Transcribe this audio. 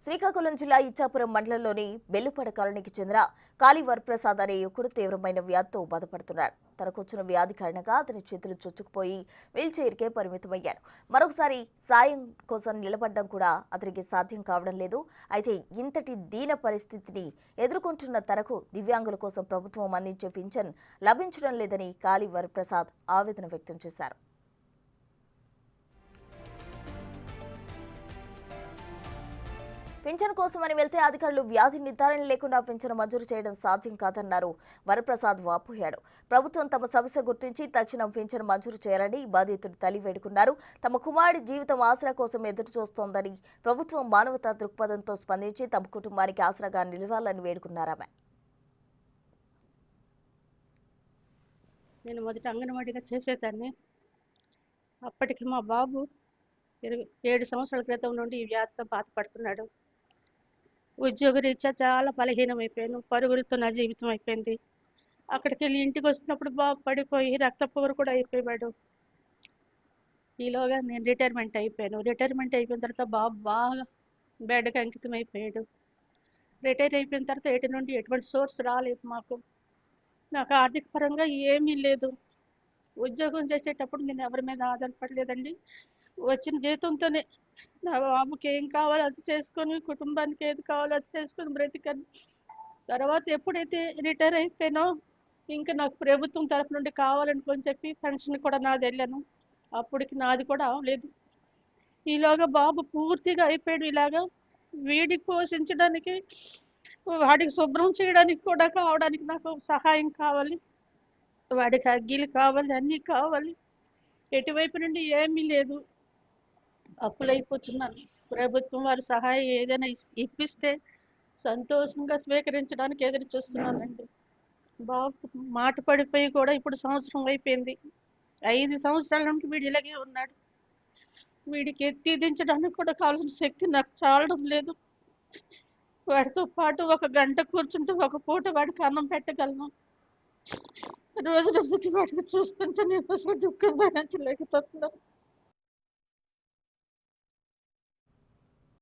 శ్రీకాకుళం జిల్లా ఇచ్చాపురం మండలంలోని బెల్లుపడ కాలనీకి చెందిన కాళీ వరప్రసాద్ అనే యువకుడు తీవ్రమైన వ్యాధితో బాధపడుతున్నాడు. తనకొచ్చిన వ్యాధి కారణంగా అతని చేతులు చొచ్చుకుపోయి వీల్ చైర్కే పరిమితమయ్యాడు. మరొకసారి సాయం కోసం నిలబడడం కూడా అతనికి సాధ్యం కావడం లేదు. అయితే ఇంతటి దీన పరిస్థితిని ఎదుర్కొంటున్న తనకు దివ్యాంగుల కోసం ప్రభుత్వం అందించే పింఛన్ లభించడం లేదని కాళీ వరప్రసాద్ ఆవేదన వ్యక్తం చేశారు. పింఛన్ కోసమని వెళ్తే అధికారులు వ్యాధి నిర్ధారణ లేకుండా పింఛను మంజూరు చేయడం సాధ్యం కాదన్నారు. వరప్రసాద్ వాపోయాడు. ప్రభుత్వం తమ సమస్య గుర్తించి తక్షణం పింఛను మంజూరు చేయాలని బాధితుడు తల్లి వేడుకున్నారు. తమ కుమారుడి జీవితం ఆసరా కోసం ఎదురు చూస్తోందని, ప్రభుత్వం మానవతా దృక్పథంతో స్పందించి తమ కుటుంబానికి ఆసరాగా నిలవాలని వేడుకున్నారామె. నేను మొదట అంగన్వాడీగా చేసేదాన్ని. అప్పటికి మా బాబు 7 సంవత్సరాల క్రితం నుండి ఈ వ్యాధితో బాధపడుతున్నాడు. ఉద్యోగరీత్యా చాలా బలహీనమైపోయాను. పరుగులతో నా జీవితం అయిపోయింది. అక్కడికి వెళ్ళి ఇంటికి వస్తున్నప్పుడు బాబు పడిపోయి రక్తపోరు కూడా అయిపోయాడు. ఈలోగా నేను రిటైర్మెంట్ అయిపోయాను. రిటైర్మెంట్ అయిపోయిన తర్వాత బాబు బాగా బెడ్కి అంకితం అయిపోయాడు. రిటైర్ అయిపోయిన తర్వాత ఎటు నుండి ఎటువంటి సోర్స్ రాలేదు మాకు. నాకు ఆర్థిక పరంగా ఏమీ లేదు. ఉద్యోగం చేసేటప్పుడు నేను ఎవరి మీద ఆధారపడలేదండి. వచ్చిన జీతంతోనే నా బాబుకి ఏం కావాలో అది చేసుకొని, కుటుంబానికి ఏది కావాలో అది చేసుకొని బ్రతికాను. తర్వాత ఎప్పుడైతే రిటైర్ అయిపోయానో ఇంకా నాకు ప్రభుత్వం తరఫు నుండి కావాలనుకొని చెప్పి పెన్షన్ కూడా నాది వెళ్ళాను. అప్పటికి నాది కూడా అవ్వలేదు. ఈలోగా బాబు పూర్తిగా అయిపోయాడు. ఇలాగా వీడికి పోషించడానికి, వాడికి శుభ్రం చేయడానికి కూడా కావడానికి నాకు సహాయం కావాలి. వాడికి అగ్గిలు కావాలి, అన్నీ కావాలి. ఎటువైపు నుండి ఏమీ లేదు. అప్పులైపోతున్నాను. ప్రభుత్వం వారి సహాయం ఏదైనా ఇప్పిస్తే సంతోషంగా స్వీకరించడానికి ఎదురు చూస్తున్నానండి. బాబు మాట పడిపోయి కూడా ఇప్పుడు సంవత్సరం అయిపోయింది. 5 సంవత్సరాల నుండి వీడు ఇలాగే ఉన్నాడు. వీడికి ఎత్తి దించడానికి కూడా కావాల్సిన శక్తి నాకు చాలడం లేదు. వాడితో పాటు 1 గంట కూర్చుంటే ఒక పూట వాడికి అన్నం పెట్టగలను. రోజు రోజుకి వాడికి చూస్తుంటే నేను అసలు దుఃఖం భరించలేకపోతున్నాను.